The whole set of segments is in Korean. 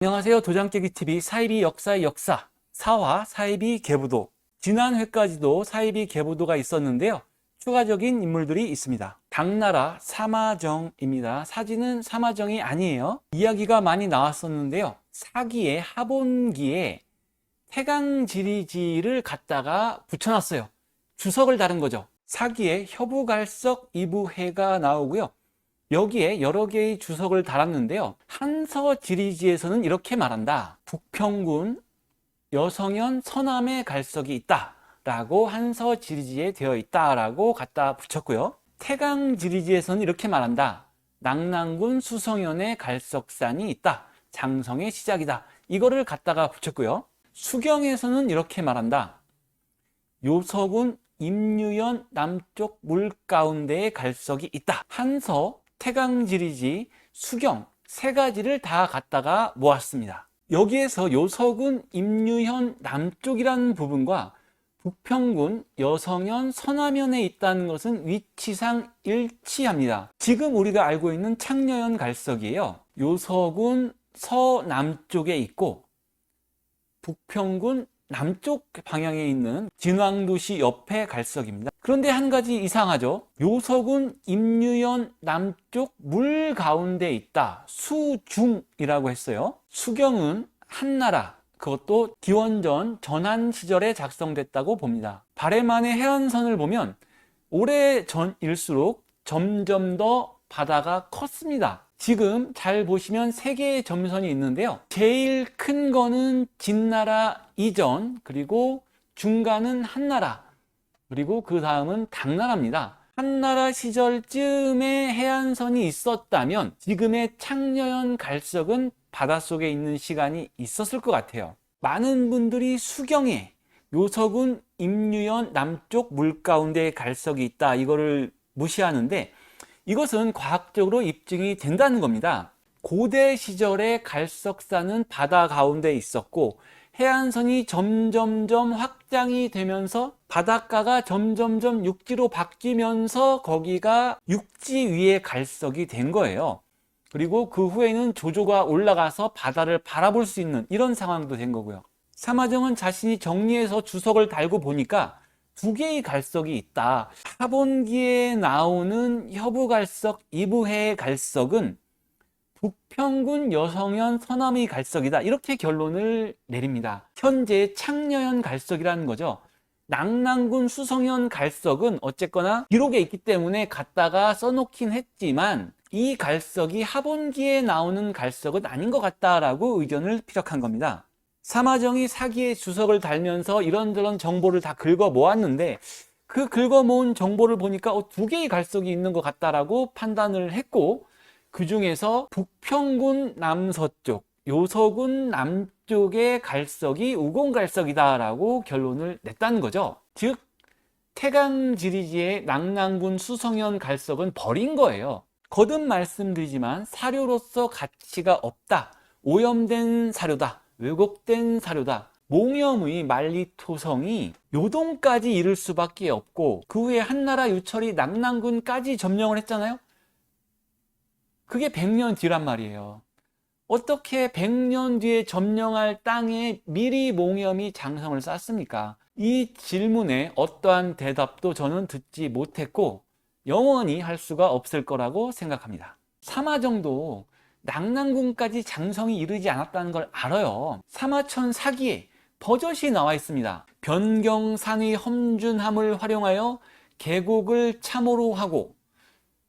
안녕하세요. 도장깨기TV 사이비 역사의 역사 4화 사이비 계부도. 지난 회까지도 사이비 계부도가 있었는데요. 추가적인 인물들이 있습니다. 당나라 사마정입니다. 사진은 사마정이 아니에요. 이야기가 많이 나왔었는데요. 사기의 하본기에 태강지리지를 갖다가 붙여놨어요. 주석을 다른 거죠. 사기의 협우갈석 이부해가 나오고요. 여기에 여러 개의 주석을 달았는데요. 한서지리지에서는 이렇게 말한다. 북평군 여성현 서남의 갈석이 있다 라고 한서지리지에 되어 있다 라고 갖다 붙였고요. 태강지리지에서는 이렇게 말한다. 낙랑군 수성현의 갈석산이 있다. 장성의 시작이다. 이거를 갖다가 붙였고요. 수경에서는 이렇게 말한다. 요서군 임유현 남쪽 물 가운데에 갈석이 있다. 한서, 태강지리지, 수경 세 가지를 다 갖다가 모았습니다. 여기에서 요서군 임유현 남쪽이라는 부분과 북평군 여성현 서남현에 있다는 것은 위치상 일치합니다. 지금 우리가 알고 있는 창녀현 갈석이에요. 요서군 서남쪽에 있고 북평군 남쪽 방향에 있는 진왕도시 옆에 갈석입니다. 그런데 한 가지 이상하죠. 요서군 임유현 남쪽 물 가운데 있다. 수중이라고 했어요. 수경은 한나라, 그것도 기원전 전한 시절에 작성됐다고 봅니다. 발해만의 해안선을 보면 오래 전일수록 점점 더 바다가 컸습니다. 지금 잘 보시면 세 개의 점선이 있는데요. 제일 큰 거는 진나라 이전, 그리고 중간은 한나라, 그리고 그 다음은 당나라입니다. 한나라 시절쯤에 해안선이 있었다면 지금의 창녀현 갈석은 바닷속에 있는 시간이 있었을 것 같아요. 많은 분들이 수경에 요서군 임유현 남쪽 물가운데 갈석이 있다 이거를 무시하는데 이것은 과학적으로 입증이 된다는 겁니다. 고대 시절에 갈석산은 바다 가운데 있었고 해안선이 점점점 확장이 되면서 바닷가가 점점점 육지로 바뀌면서 거기가 육지 위에 갈석이 된 거예요. 그리고 그 후에는 조조가 올라가서 바다를 바라볼 수 있는 이런 상황도 된 거고요. 사마정은 자신이 정리해서 주석을 달고 보니까 두 개의 갈석이 있다. 하본기에 나오는 협우갈석, 이부해의 갈석은 북평군 여성현 서남의 갈석이다. 이렇게 결론을 내립니다. 현재 창녀현 갈석이라는 거죠. 낙랑군 수성현 갈석은 어쨌거나 기록에 있기 때문에 갖다가 써놓긴 했지만 이 갈석이 하본기에 나오는 갈석은 아닌 것 같다라고 의견을 피력한 겁니다. 사마정이 사기의 주석을 달면서 이런저런 정보를 다 긁어 모았는데 그 긁어 모은 정보를 보니까 두 개의 갈석이 있는 것 같다라고 판단을 했고 그 중에서 북평군 남서쪽, 요서군 남쪽의 갈석이 우공갈석이다라고 결론을 냈다는 거죠. 즉 태강지리지의 낙랑군 수성현 갈석은 버린 거예요. 거듭 말씀드리지만 사료로서 가치가 없다. 오염된 사료다. 왜곡된 사료다. 몽염의 만리토성이 요동까지 이를 수밖에 없고 그 후에 한나라 유철이 낙랑군까지 점령을 했잖아요. 그게 100년 뒤란 말이에요. 어떻게 100년 뒤에 점령할 땅에 미리 몽염이 장성을 쌓습니까? 이 질문에 어떠한 대답도 저는 듣지 못했고 영원히 할 수가 없을 거라고 생각합니다. 사마정도 낙랑군까지 장성이 이르지 않았다는 걸 알아요. 사마천 사기에 버젓이 나와 있습니다. 변경산의 험준함을 활용하여 계곡을 참호로 하고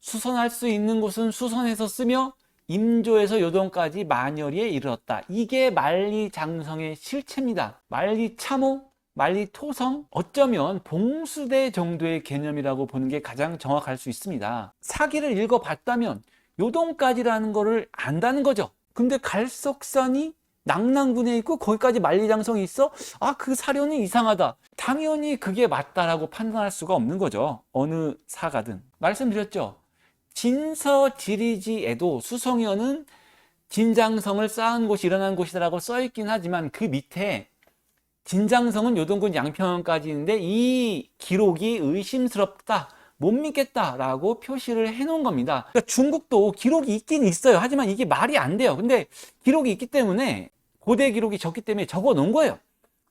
수선할 수 있는 곳은 수선해서 쓰며 임조에서 요동까지 만여리에 이르렀다. 이게 만리장성의 실체입니다. 만리참호, 만리토성, 어쩌면 봉수대 정도의 개념이라고 보는 게 가장 정확할 수 있습니다. 사기를 읽어봤다면 요동까지라는 거를 안다는 거죠. 근데 갈석산이 낙랑군에 있고 거기까지 만리장성이 있어? 그 사료는 이상하다. 당연히 그게 맞다라고 판단할 수가 없는 거죠. 어느 사가든. 말씀드렸죠. 진서지리지에도 수성현은 진장성을 쌓은 곳이 일어난 곳이라고 써있긴 하지만 그 밑에 진장성은 요동군 양평원까지 있는데 이 기록이 의심스럽다 못 믿겠다라고 표시를 해 놓은 겁니다. 그러니까 중국도 기록이 있긴 있어요. 하지만 이게 말이 안 돼요. 근데 기록이 있기 때문에, 고대 기록이 적기 때문에 적어 놓은 거예요.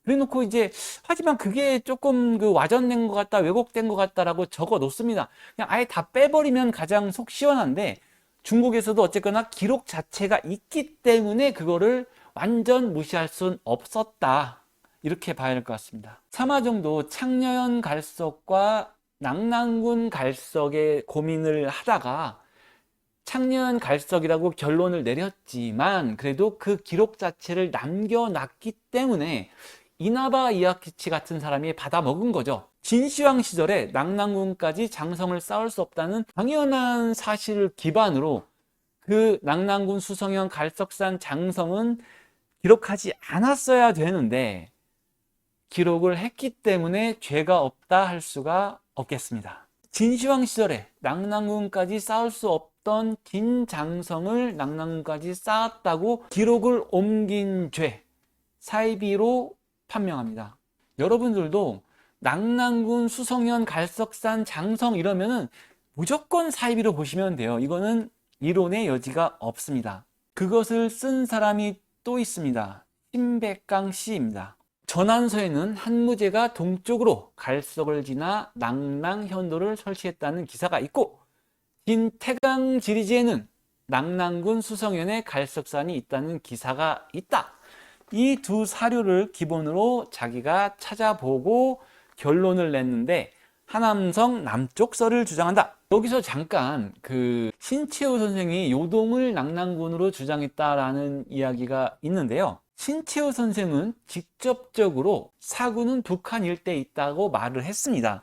그래 놓고 이제, 하지만 그게 조금 와전된 것 같다, 왜곡된 것 같다라고 적어 놓습니다. 그냥 아예 다 빼버리면 가장 속 시원한데, 중국에서도 어쨌거나 기록 자체가 있기 때문에 그거를 완전 무시할 순 없었다, 이렇게 봐야 할 것 같습니다. 사마정도 창녀연 갈석과 낙랑군 갈석의 고민을 하다가 창녀연 갈석이라고 결론을 내렸지만, 그래도 그 기록 자체를 남겨놨기 때문에 이나바 이와키치 같은 사람이 받아먹은 거죠. 진시황 시절에 낙랑군까지 장성을 쌓을 수 없다는 당연한 사실을 기반으로 그 낙랑군 수성현 갈석산 장성은 기록하지 않았어야 되는데, 기록을 했기 때문에 죄가 없다 할 수가 없겠습니다. 진시황 시절에 낙랑군까지 쌓을 수 없던 진장성을 낙랑군까지 쌓았다고 기록을 옮긴 죄, 사이비로 판명합니다. 여러분들도 낙랑군 수성현 갈석산 장성 이러면은 무조건 사이비로 보시면 돼요. 이거는 이론의 여지가 없습니다. 그것을 쓴 사람이 또 있습니다. 신백강 씨입니다. 전한서에는 한무제가 동쪽으로 갈석을 지나 낙랑현도를 설치했다는 기사가 있고, 진태강지리지에는 낙랑군 수성현에 갈석산이 있다는 기사가 있다. 이 두 사료를 기본으로 자기가 찾아보고 결론을 냈는데, 하남성 남쪽서를 주장한다. 여기서 잠깐 신채호 선생이 요동을 낙랑군으로 주장했다라는 이야기가 있는데요. 신채호 선생은 직접적으로 사구는 북한 일대에 있다고 말을 했습니다.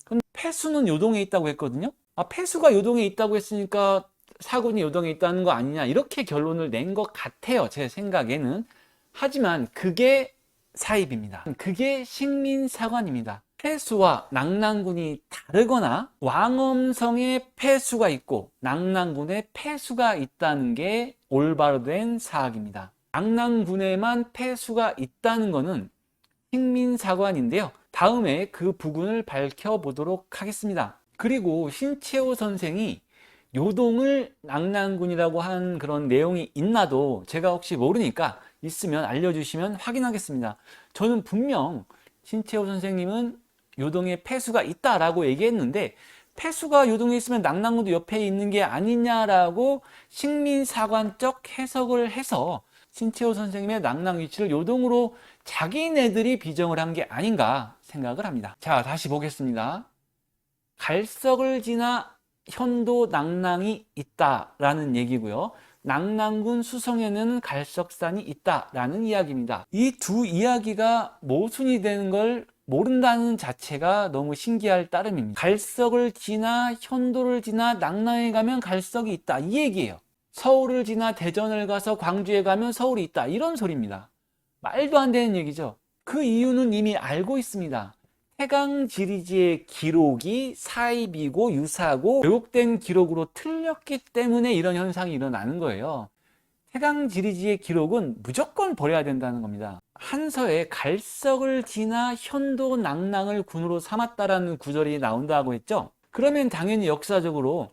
근데 폐수는 요동에 있다고 했거든요. 폐수가 요동에 있다고 했으니까 사군이 요동에 있다는 거 아니냐, 이렇게 결론을 낸 것 같아요, 제 생각에는. 하지만 그게 사입입니다. 그게 식민사관입니다. 폐수와 낙랑군이 다르거나 왕엄성에 폐수가 있고 낙랑군에 폐수가 있다는 게 올바로 된 사학입니다. 낙랑군에만 폐수가 있다는 것은 식민사관인데요. 다음에 그 부분을 밝혀보도록 하겠습니다. 그리고 신채호 선생이 요동을 낙랑군이라고 한 그런 내용이 있나도 제가 혹시 모르니까 있으면 알려주시면 확인하겠습니다. 저는 분명 신채호 선생님은 요동에 폐수가 있다라고 얘기했는데, 폐수가 요동에 있으면 낙랑군도 옆에 있는 게 아니냐라고 식민사관적 해석을 해서 신채호 선생님의 낙랑 위치를 요동으로 자기네들이 비정을 한 게 아닌가 생각을 합니다. 자, 다시 보겠습니다. 갈석을 지나 현도 낙랑이 있다라는 얘기고요. 낙랑군 수성현에는 갈석산이 있다라는 이야기입니다. 이 두 이야기가 모순이 되는 걸 모른다는 자체가 너무 신기할 따름입니다. 갈석을 지나 현도를 지나 낙랑에 가면 갈석이 있다, 이 얘기예요. 서울을 지나 대전을 가서 광주에 가면 서울이 있다, 이런 소리입니다. 말도 안 되는 얘기죠. 그 이유는 이미 알고 있습니다. 태강지리지의 기록이 사입이고 유사고 왜곡된 기록으로 틀렸기 때문에 이런 현상이 일어나는 거예요. 태강지리지의 기록은 무조건 버려야 된다는 겁니다. 한서에 갈석을 지나 현도 낙랑을 군으로 삼았다라는 구절이 나온다고 했죠. 그러면 당연히 역사적으로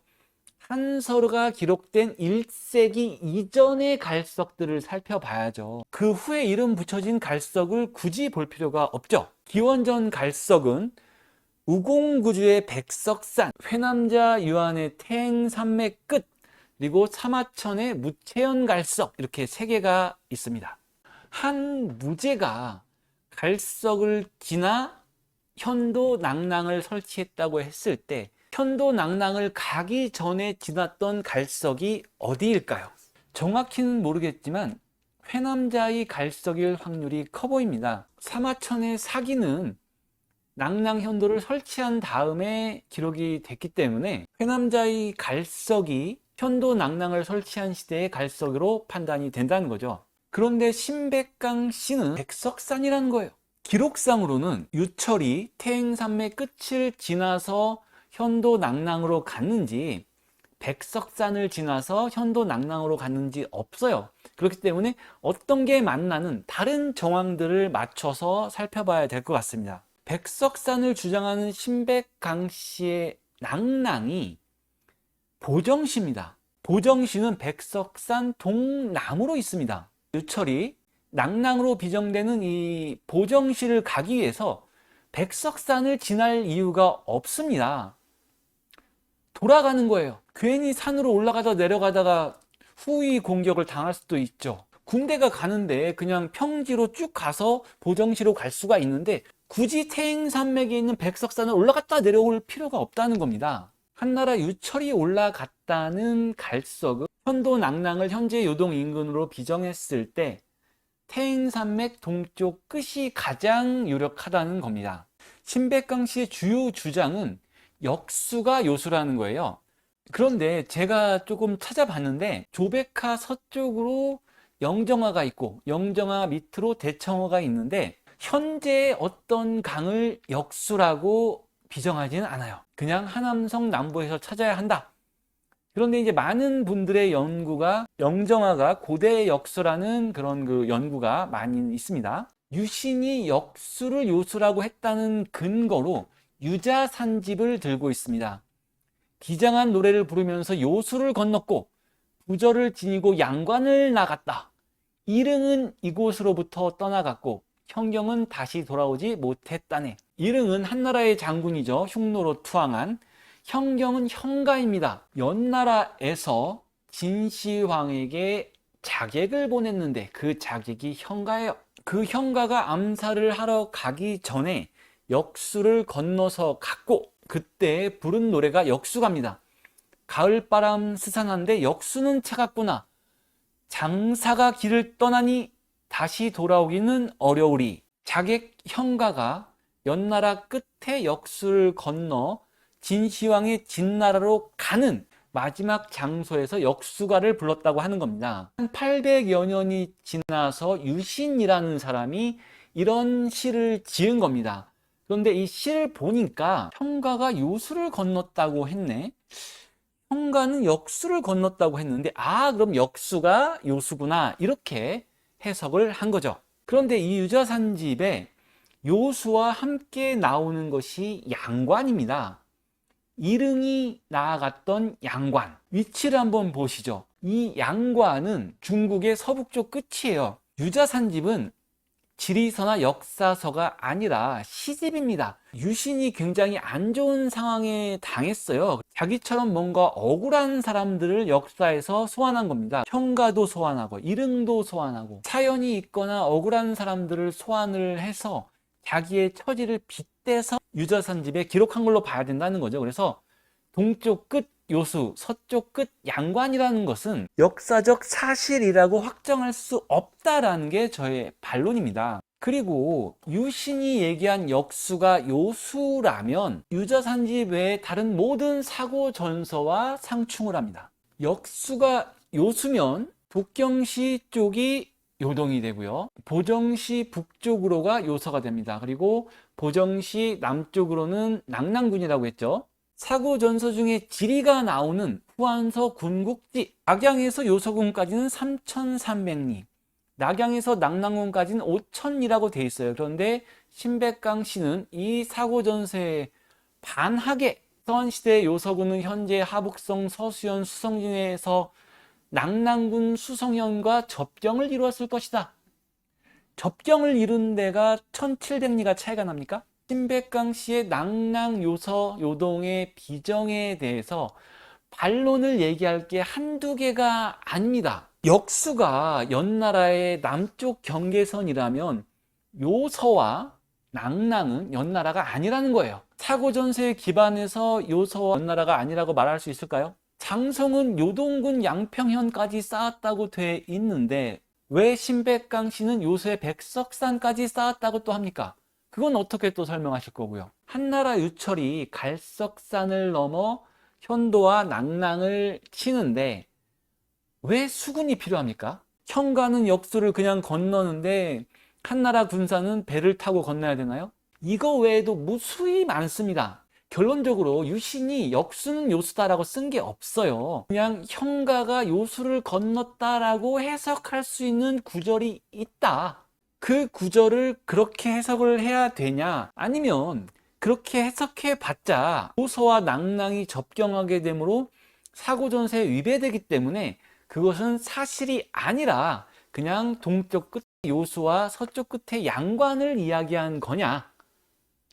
한서가 기록된 1세기 이전의 갈석들을 살펴봐야죠. 그 후에 이름 붙여진 갈석을 굳이 볼 필요가 없죠. 기원전 갈석은 우공구주의 백석산, 회남자 유한의 태행산맥 끝, 그리고 사마천의 무채연 갈석, 이렇게 세 개가 있습니다. 한 무제가 갈석을 지나 현도 낙랑을 설치했다고 했을 때 현도 낙랑을 가기 전에 지났던 갈석이 어디일까요? 정확히는 모르겠지만 회남자의 갈석일 확률이 커 보입니다. 사마천의 사기는 낙랑 현도를 설치한 다음에 기록이 됐기 때문에 회남자의 갈석이 현도 낙랑을 설치한 시대의 갈석으로 판단이 된다는 거죠. 그런데 신백강 씨는 백석산이라는 거예요. 기록상으로는 유철이 태행산맥 끝을 지나서 현도 낙랑으로 갔는지 백석산을 지나서 현도 낙랑으로 갔는지 없어요. 그렇기 때문에 어떤 게 맞나는 다른 정황들을 맞춰서 살펴봐야 될 것 같습니다. 백석산을 주장하는 신백강 씨의 낭낭이 보정시입니다. 보정시는 백석산 동남으로 있습니다. 유철이 낭낭으로 비정되는 이 보정시를 가기 위해서 백석산을 지날 이유가 없습니다. 돌아가는 거예요. 괜히 산으로 올라가다 내려가다가 후위 공격을 당할 수도 있죠. 군대가 가는데 그냥 평지로 쭉 가서 보정시로 갈 수가 있는데 굳이 태행산맥에 있는 백석산을 올라갔다 내려올 필요가 없다는 겁니다. 한나라 유철이 올라갔다는 갈석은 현도 낭낭을 현재 요동 인근으로 비정했을 때 태행산맥 동쪽 끝이 가장 유력하다는 겁니다. 신백강씨의 주요 주장은 역수가 요수라는 거예요. 그런데 제가 조금 찾아봤는데 조백하 서쪽으로 영정하가 있고 영정하 밑으로 대청호가 있는데 현재 어떤 강을 역수라고 비정하지는 않아요. 그냥 하남성 남부에서 찾아야 한다. 그런데 이제 많은 분들의 연구가 영정하가 고대 역수라는 그런 그 연구가 많이 있습니다. 유신이 역수를 요수라고 했다는 근거로 유자산집을 들고 있습니다. 비장한 노래를 부르면서 요수를 건넜고 부절을 지니고 양관을 나갔다. 이릉은 이곳으로부터 떠나갔고 현경은 다시 돌아오지 못했다네. 이릉은 한나라의 장군이죠. 흉노로 투항한. 현경은 현가입니다. 연나라에서 진시황에게 자객을 보냈는데 그 자객이 현가예요. 그 현가가 암살을 하러 가기 전에 역수를 건너서 갔고 그때 부른 노래가 역수가입니다. 가을바람 스산한데 역수는 차갑구나. 장사가 길을 떠나니 다시 돌아오기는 어려우리. 자객 현가가 연나라 끝에 역수를 건너 진시황의 진나라로 가는 마지막 장소에서 역수가를 불렀다고 하는 겁니다. 한 800여 년이 지나서 유신이라는 사람이 이런 시를 지은 겁니다. 그런데 이 시를 보니까 현가가 요수를 건넜다고 했네. 현가는 역수를 건넜다고 했는데 그럼 역수가 요수구나 이렇게 해석을 한 거죠. 그런데 이 유자산집에 요수와 함께 나오는 것이 양관입니다. 이릉이 나아갔던 양관. 위치를 한번 보시죠. 이 양관은 중국의 서북쪽 끝이에요. 유자산집은 지리서나 역사서가 아니라 시집입니다. 유신이 굉장히 안 좋은 상황에 당했어요. 자기처럼 뭔가 억울한 사람들을 역사에서 소환한 겁니다. 현가도 소환하고 이릉도 소환하고 사연이 있거나 억울한 사람들을 소환을 해서 자기의 처지를 빗대서 유자산집에 기록한 걸로 봐야 된다는 거죠. 그래서 동쪽 끝 요수, 서쪽 끝 양관이라는 것은 역사적 사실이라고 확정할 수 없다라는 게 저의 반론입니다. 그리고 유신이 얘기한 역수가 요수라면 유자산집 외에 다른 모든 사고 전서와 상충을 합니다. 역수가 요수면 북경시 쪽이 요동이 되고요. 보정시 북쪽으로가 요서가 됩니다. 그리고 보정시 남쪽으로는 낭낭군이라고 했죠. 사고 전서 중에 지리가 나오는 후한서 군국지, 낙양에서 요서군까지는 3,300리, 낙양에서 낭낭군까지는 5,000리라고 돼 있어요. 그런데 신백강씨는 이 사고 전서에 반하게 선시대 요서군은 현재 하북성 서수현 수성진에서 낭낭군 수성현과 접경을 이루었을 것이다. 접경을 이룬 데가 1,700리가 차이가 납니까? 신백강씨의 낭낭 요서 요동의 비정에 대해서 반론을 얘기할 게 한두 개가 아닙니다. 역수가 연나라의 남쪽 경계선이라면 요서와 낭낭은 연나라가 아니라는 거예요. 사고전서에 기반해서 요서와 연나라가 아니라고 말할 수 있을까요? 장성은 요동군 양평현까지 쌓았다고 돼 있는데 왜 신백강씨는 요서의 백석산까지 쌓았다고 또 합니까? 그건 어떻게 또 설명하실 거고요. 한나라 유철이 갈석산을 넘어 현도와 낭낭을 치는데 왜 수군이 필요합니까? 현가는 역수를 그냥 건너는데 한나라 군사는 배를 타고 건너야 되나요? 이거 외에도 무수히 많습니다. 결론적으로 유신이 역수는 요수다라고 쓴 게 없어요. 그냥 현가가 요수를 건넜다라고 해석할 수 있는 구절이 있다. 그 구절을 그렇게 해석을 해야 되냐? 아니면 그렇게 해석해 봤자 요소와 낭랑이 접경하게 되므로 사고전세에 위배되기 때문에 그것은 사실이 아니라 그냥 동쪽 끝 요수와 서쪽 끝의 양관을 이야기한 거냐?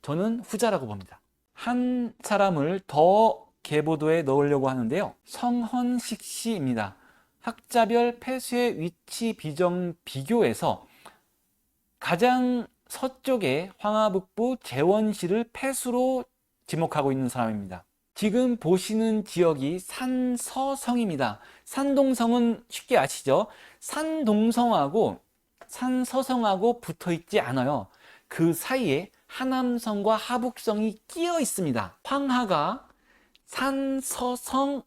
저는 후자라고 봅니다. 한 사람을 더 계보도에 넣으려고 하는데요. 성헌식 씨입니다. 학자별 폐수의 위치 비정 비교에서 가장 서쪽의 황하북부 재원시를 폐수로 지목하고 있는 사람입니다. 지금 보시는 지역이 산서성입니다. 산동성은 쉽게 아시죠? 산동성하고 산서성하고 붙어 있지 않아요. 그 사이에 하남성과 하북성이 끼어 있습니다. 황하가 산서성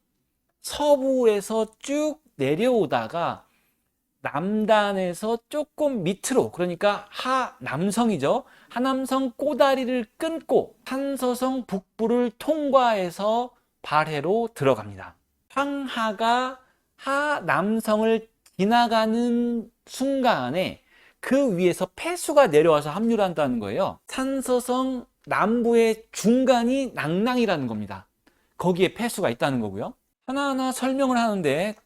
서부에서 쭉 내려오다가 남단에서 조금 밑으로, 그러니까 하남성이죠. 하남성 꼬다리를 끊고 산서성 북부를 통과해서 발해로 들어갑니다. 황하가 하남성을 지나가는 순간에 그 위에서 폐수가 내려와서 합류를 한다는 거예요. 산서성 남부의 중간이 낭랑이라는 겁니다. 거기에 폐수가 있다는 거고요. 하나하나 설명을 하는데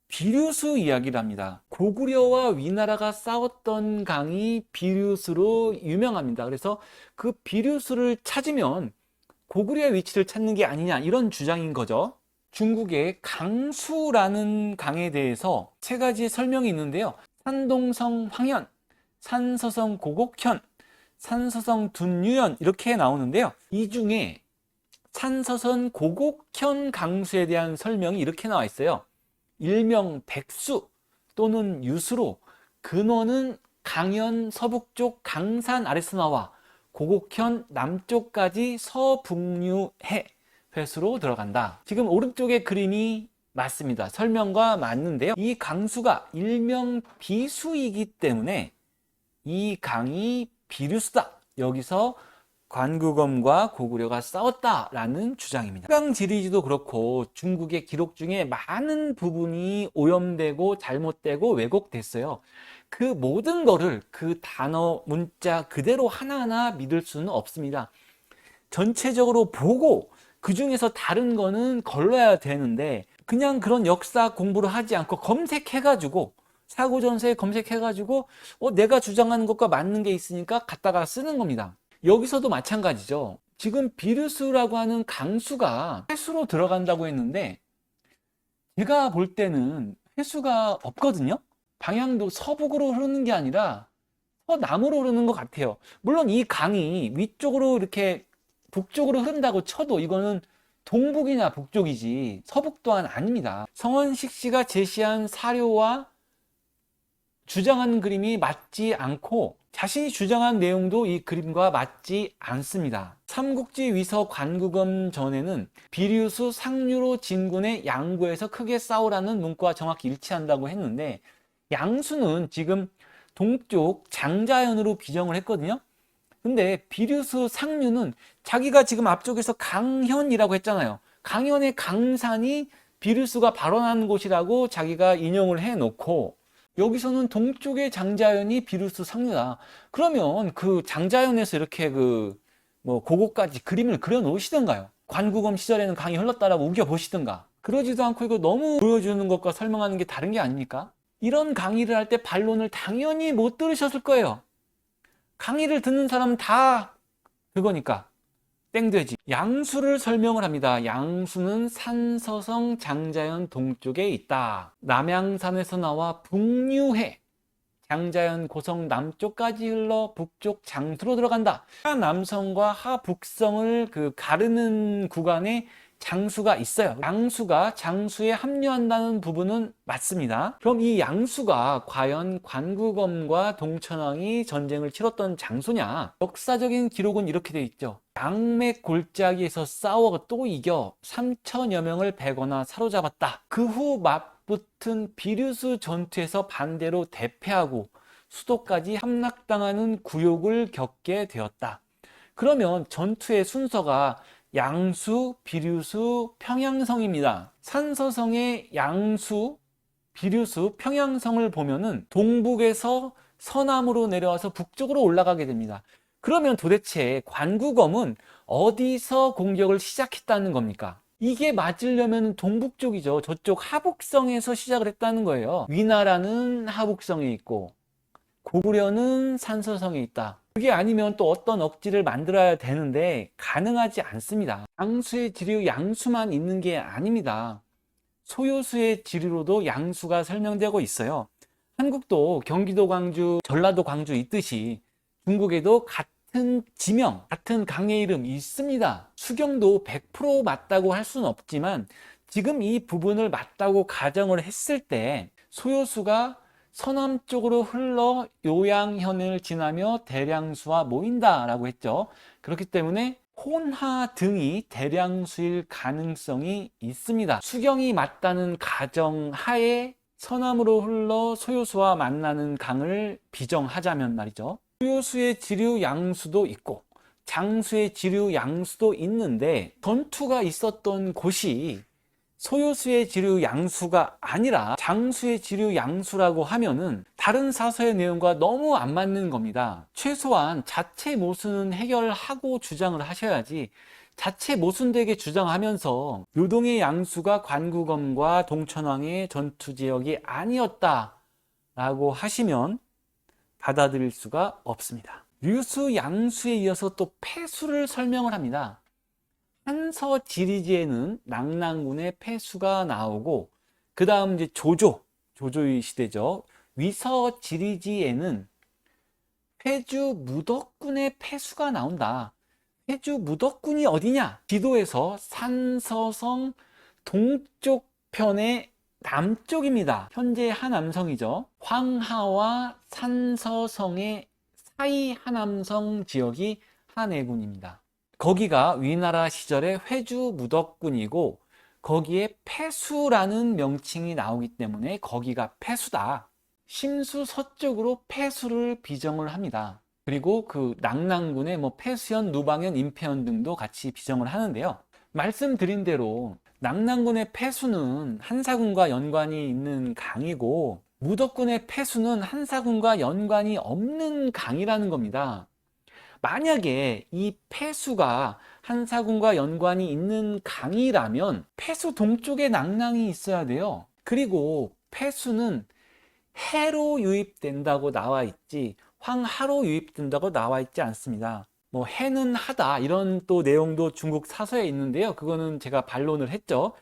비류수 이야기를 합니다. 고구려와 위나라가 싸웠던 강이 비류수로 유명합니다. 그래서 그 비류수를 찾으면 고구려의 위치를 찾는 게 아니냐, 이런 주장인 거죠. 중국의 강수라는 강에 대해서 세 가지 설명이 있는데요. 산동성 황현, 산서성 고곡현, 산서성 둔유현, 이렇게 나오는데요. 이 중에 산서성 고곡현 강수에 대한 설명이 이렇게 나와 있어요. 일명 백수 또는 유수로 근원은 강현 서북쪽 강산 아래서 나와 고곡현 남쪽까지 서북류해 회수로 들어간다. 지금 오른쪽의 그림이 맞습니다. 설명과 맞는데요. 이 강수가 일명 비수이기 때문에 이 강이 비류수다. 여기서 관구검과 고구려가 싸웠다라는 주장입니다. 해강지리지도 그렇고 중국의 기록 중에 많은 부분이 오염되고 잘못되고 왜곡됐어요. 그 모든 거를 그 단어, 문자 그대로 하나하나 믿을 수는 없습니다. 전체적으로 보고 그 중에서 다른 거는 걸러야 되는데 그냥 그런 역사 공부를 하지 않고 검색해가지고 사고전세에 검색해가지고 내가 주장하는 것과 맞는 게 있으니까 갖다가 쓰는 겁니다. 여기서도 마찬가지죠. 지금 비류수라고 하는 강수가 회수로 들어간다고 했는데 제가 볼 때는 회수가 없거든요. 방향도 서북으로 흐르는 게 아니라 서남으로 흐르는 것 같아요. 물론 이 강이 위쪽으로 이렇게 북쪽으로 흐른다고 쳐도 이거는 동북이나 북쪽이지 서북 또한 아닙니다. 성헌식 씨가 제시한 사료와 주장한 그림이 맞지 않고 자신이 주장한 내용도 이 그림과 맞지 않습니다. 삼국지 위서 관구검 전에는 비류수 상류로 진군의 양구에서 크게 싸우라는 문구와 정확히 일치한다고 했는데 양수는 지금 동쪽 장자연으로 비정을 했거든요. 근데 비류수 상류는 자기가 지금 앞쪽에서 강현이라고 했잖아요. 강현의 강산이 비류수가 발원하는 곳이라고 자기가 인용을 해놓고 여기서는 동쪽의 장자연이 비류수 상류다. 그러면 그 장자연에서 이렇게 고거까지 그림을 그려 놓으시던가요? 관구검 시절에는 강이 흘렀다라고 우겨 보시던가. 그러지도 않고 이거 너무 보여주는 것과 설명하는 게 다른 게 아닙니까? 이런 강의를 할 때 반론을 당연히 못 들으셨을 거예요. 강의를 듣는 사람은 다 그거니까 땡돼지. 양수를 설명을 합니다. 양수는 산서성 장자연 동쪽에 있다. 남양산에서 나와 북류해 장자연 고성 남쪽까지 흘러 북쪽 장수로 들어간다. 하남성과 하북성을 가르는 구간에 장수가 있어요. 양수가 장수에 합류한다는 부분은 맞습니다. 그럼 이 양수가 과연 관구검과 동천왕이 전쟁을 치렀던 장소냐? 역사적인 기록은 이렇게 돼 있죠. 양맥 골짜기에서 싸워 또 이겨 3천여 명을 베거나 사로잡았다. 그 후 맞붙은 비류수 전투에서 반대로 대패하고 수도까지 함락당하는 굴욕을 겪게 되었다. 그러면 전투의 순서가 양수, 비류수, 평양성입니다. 산서성의 양수, 비류수, 평양성을 보면은 동북에서 서남으로 내려와서 북쪽으로 올라가게 됩니다. 그러면 도대체 관구검은 어디서 공격을 시작했다는 겁니까? 이게 맞으려면 동북쪽이죠. 저쪽 하북성에서 시작을 했다는 거예요. 위나라는 하북성에 있고 고구려는 산서성에 있다. 그게 아니면 또 어떤 억지를 만들어야 되는데 가능하지 않습니다. 양수의 지류 양수만 있는 게 아닙니다. 소요수의 지류로도 양수가 설명되고 있어요. 한국도 경기도 광주, 전라도 광주 있듯이 중국에도 같은 지명, 같은 강의 이름이 있습니다. 수경도 100% 맞다고 할 수는 없지만 지금 이 부분을 맞다고 가정을 했을 때 소요수가 서남쪽으로 흘러 요양현을 지나며 대량수와 모인다라고 했죠. 그렇기 때문에 혼하 등이 대량수일 가능성이 있습니다. 수경이 맞다는 가정하에 서남으로 흘러 소요수와 만나는 강을 비정하자면 말이죠. 소요수의 지류 양수도 있고 장수의 지류 양수도 있는데 전투가 있었던 곳이 소요수의 지류 양수가 아니라 장수의 지류 양수라고 하면은 다른 사서의 내용과 너무 안 맞는 겁니다. 최소한 자체 모순은 해결하고 주장을 하셔야지 자체 모순되게 주장하면서 요동의 양수가 관구검과 동천왕의 전투 지역이 아니었다라고 하시면 받아들일 수가 없습니다. 류수, 양수에 이어서 또 패수를 설명을 합니다. 한서 지리지에는 낙랑군의 패수가 나오고 그 다음 이제 조조의 시대죠. 위서 지리지에는 회주 무덕군의 패수가 나온다. 회주 무덕군이 어디냐? 지도에서 산서성 동쪽 편의 남쪽입니다. 현재 하남성이죠. 황하와 산서성의 사이 하남성 지역이 한해군입니다. 거기가 위나라 시절의 회주 무덕군이고 거기에 패수라는 명칭이 나오기 때문에 거기가 패수다. 심수 서쪽으로 패수를 비정을 합니다. 그리고 그 낙랑군의 패수현, 누방현, 임패현 등도 같이 비정을 하는데요. 말씀드린 대로 낙랑군의 패수는 한사군과 연관이 있는 강이고 무덕군의 패수는 한사군과 연관이 없는 강이라는 겁니다. 만약에 이 패수가 한사군과 연관이 있는 강이라면 패수 동쪽에 낙랑이 있어야 돼요. 그리고 패수는 해로 유입된다고 나와 있지 황하로 유입된다고 나와 있지 않습니다. 해는 하다 이런 또 내용도 중국 사서에 있는데요. 그거는 제가 반론을 했죠.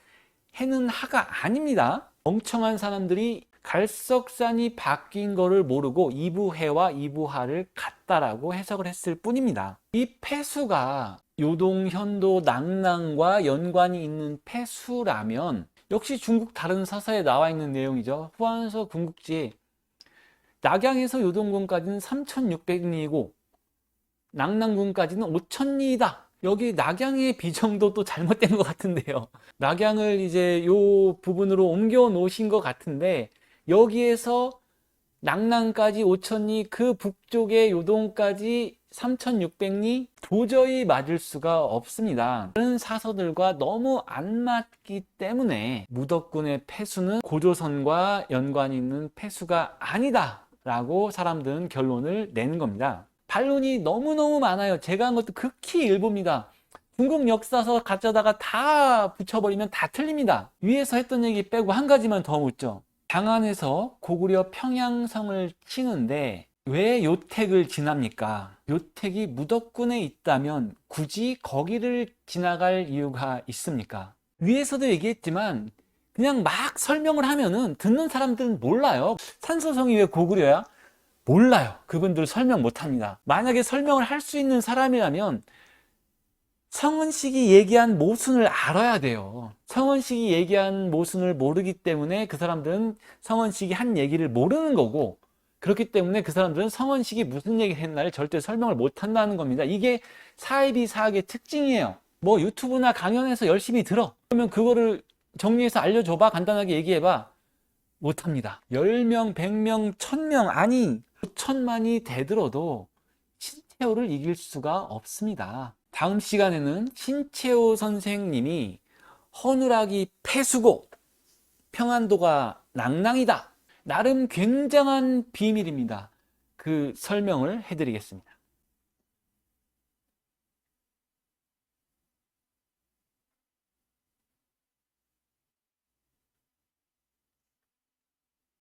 해는 하가 아닙니다. 멍청한 사람들이 갈석산이 바뀐 거를 모르고 이부해와 이부하를 같다라고 해석을 했을 뿐입니다. 이 패수가 요동, 현도, 낙랑과 연관이 있는 패수라면 역시 중국 다른 사서에 나와 있는 내용이죠. 후한서 군국지에 낙양에서 요동군까지는 3600리이고 낙랑군까지는 5000리이다. 여기 낙양의 비정도 또 잘못된 것 같은데요. 낙양을 이제 요 부분으로 옮겨 놓으신 것 같은데 여기에서 낙랑까지 5000리, 그 북쪽의 요동까지 3600리 도저히 맞을 수가 없습니다. 다른 사서들과 너무 안 맞기 때문에 무덕군의 패수는 고조선과 연관이 있는 패수가 아니다 라고 사람들은 결론을 내는 겁니다. 반론이 너무너무 많아요. 제가 한 것도 극히 일부입니다. 중국 역사서 가져다가 다 붙여버리면 다 틀립니다. 위에서 했던 얘기 빼고 한 가지만 더 묻죠. 장안에서 고구려 평양성을 치는데 왜 요택을 지납니까? 요택이 무덕군에 있다면 굳이 거기를 지나갈 이유가 있습니까? 위에서도 얘기했지만 그냥 막 설명을 하면은 듣는 사람들은 몰라요. 산서성이 왜 고구려야? 몰라요. 그분들 설명 못합니다. 만약에 설명을 할 수 있는 사람이라면 성은식이 얘기한 모순을 알아야 돼요. 성은식이 얘기한 모순을 모르기 때문에 그 사람들은 성은식이 한 얘기를 모르는 거고, 그렇기 때문에 그 사람들은 성은식이 무슨 얘기를 했나를 절대 설명을 못한다는 겁니다. 이게 사이비 사학의 특징이에요. 유튜브나 강연에서 열심히 들어. 그러면 그거를 정리해서 알려줘봐. 간단하게 얘기해봐. 못합니다. 10명, 100명, 1000명, 아니 5천만이 되들어도 신채호를 이길 수가 없습니다. 다음 시간에는 신채호 선생님이 허누락이 패수고 평안도가 낙랑이다. 나름 굉장한 비밀입니다. 그 설명을 해드리겠습니다.